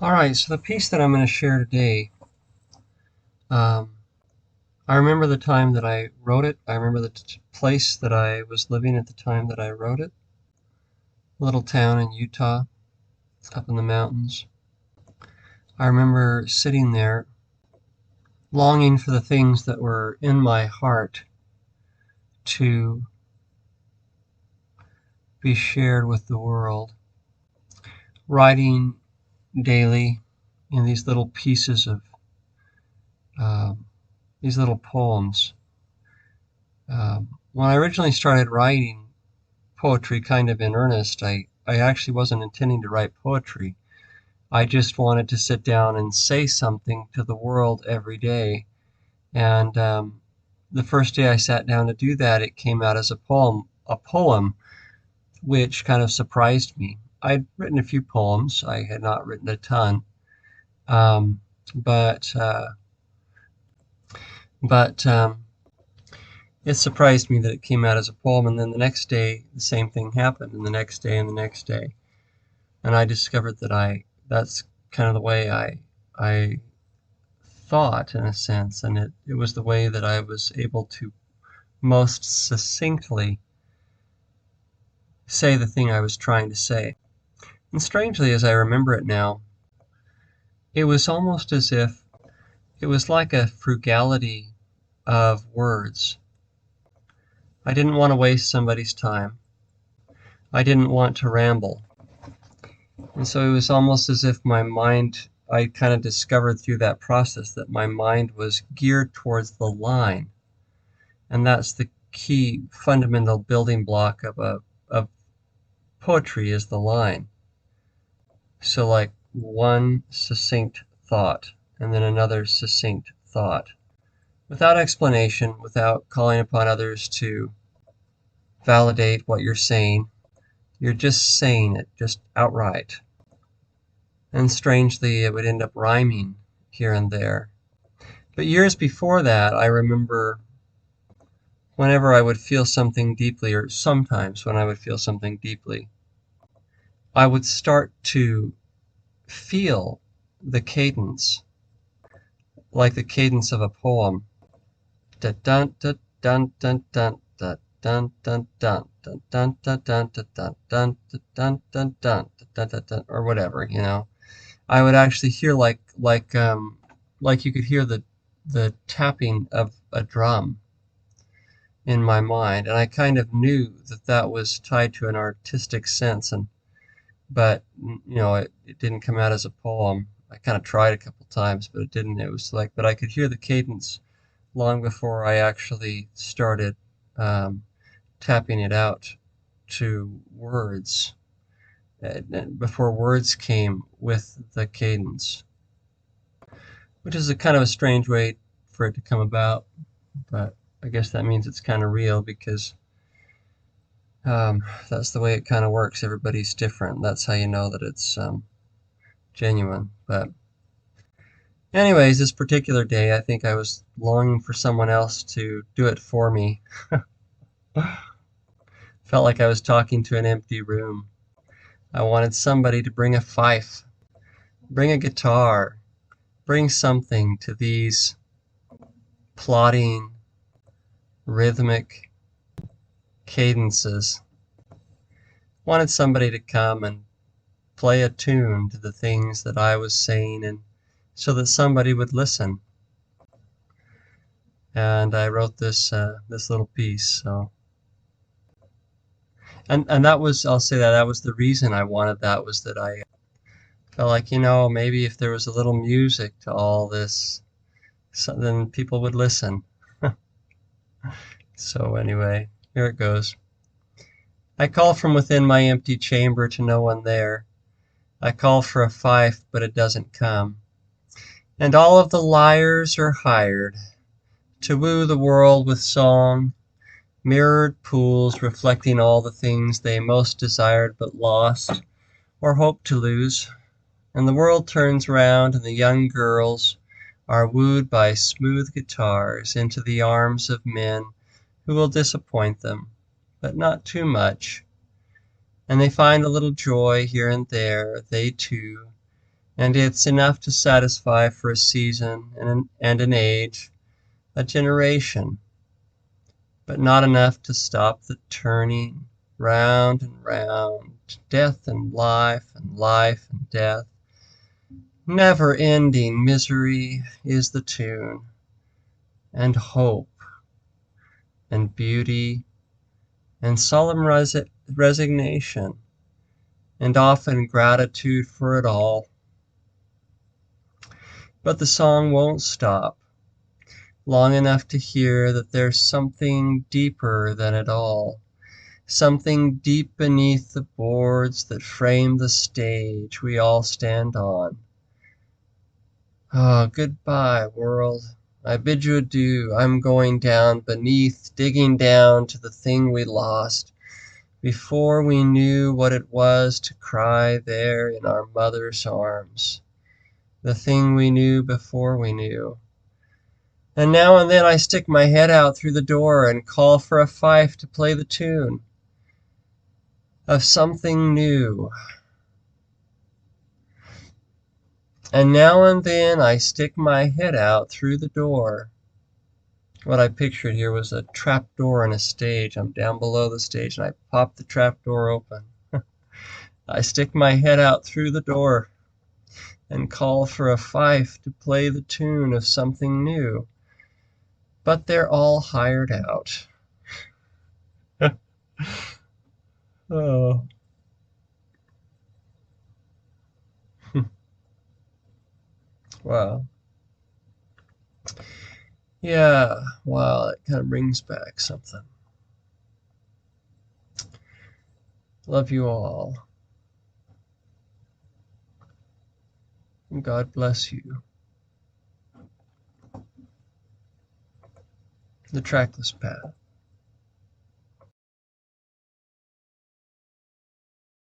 All right, so the piece that I'm going to share today, um, I remember the time that I wrote it. I remember the place that I was living at the time that I wrote it. A little town in Utah, up in the mountains. I remember sitting there, longing for the things that were in my heart to be shared with the world. Writing daily in these little pieces of um, these little poems. When I originally started writing poetry kind of in earnest, I actually wasn't intending to write poetry. I just wanted to sit down and say something to the world every day. And the first day I sat down to do that, it came out as a poem, which kind of surprised me. I'd written a few poems. I had not written a ton. Um, but uh, but it surprised me that it came out as a poem. And then the next day, the same thing happened, and the next day, and the next day. And I discovered that that's kind of the way I thought in a sense, and it was the way that I was able to most succinctly say the thing I was trying to say. And strangely, as I remember it now, it was almost as if it was like a frugality of words. I didn't want to waste somebody's time. I didn't want to ramble. And so it was almost as if my mind, I kind of discovered through that process that my mind was geared towards the line. And that's the key fundamental building block of poetry is the line. So like one succinct thought and then another succinct thought. Without explanation, without calling upon others to validate what you're saying, you're just saying it, just outright. And strangely, it would end up rhyming here and there. But years before that, I remember whenever I would feel something deeply, or sometimes when I would feel something deeply, I would start to feel the cadence, like the cadence of a poem. Da dun da dun dun dun da dun dun dun dun dun dun dun dun dun dun dun dun dun dun or whatever. I would actually hear like you could hear the tapping of a drum in my mind, and I kind of knew that that was tied to an artistic sense, but it didn't come out as a poem. I kind of tried a couple times, but it didn't. It was like, but I could hear the cadence long before I actually started um, tapping it out to words, before words came with the cadence, which is a kind of a strange way for it to come about, but I guess that means it's kind of real because that's the way it kind of works. Everybody's different. That's how you know that it's genuine. But anyways, this particular day, I think I was longing for someone else to do it for me. Felt like I was talking to an empty room. I wanted somebody to bring a fife, bring a guitar, bring something to these plodding, rhythmic cadences. Wanted somebody to come and play a tune to the things that I was saying, and so that somebody would listen. And I wrote this little piece. So, and that was, I'll say that was the reason I wanted that, was that I felt like, maybe if there was a little music to all this, then people would listen. So anyway, here it goes. I call from within my empty chamber to no one there. I call for a fife, but it doesn't come. And all of the lyres are hired to woo the world with song, mirrored pools reflecting all the things they most desired but lost, or hoped to lose. And the world turns round, and the young girls are wooed by smooth guitars into the arms of men who will disappoint them, but not too much. And they find a little joy here and there, they too, and it's enough to satisfy for a season and an age, a generation, but not enough to stop the turning round and round, death and life and death. Never-ending misery is the tune, and hope and beauty and solemn resignation, and often gratitude for it all. But the song won't stop long enough to hear that there's something deeper than it all, something deep beneath the boards that frame the stage we all stand on. Ah, goodbye, world. I bid you adieu. I'm going down beneath, digging down to the thing we lost before we knew what it was to cry there in our mother's arms. The thing we knew before we knew. And now and then I stick my head out through the door and call for a fife to play the tune of something new. And now and then I stick my head out through the door. What I pictured here was a trap door in a stage. I'm down below the stage and I pop the trap door open. I stick my head out through the door and call for a fife to play the tune of something new. But they're all hired out. Oh. Wow. Yeah, wow, it kind of brings back something. Love you all. And God bless you. The Trackless Path.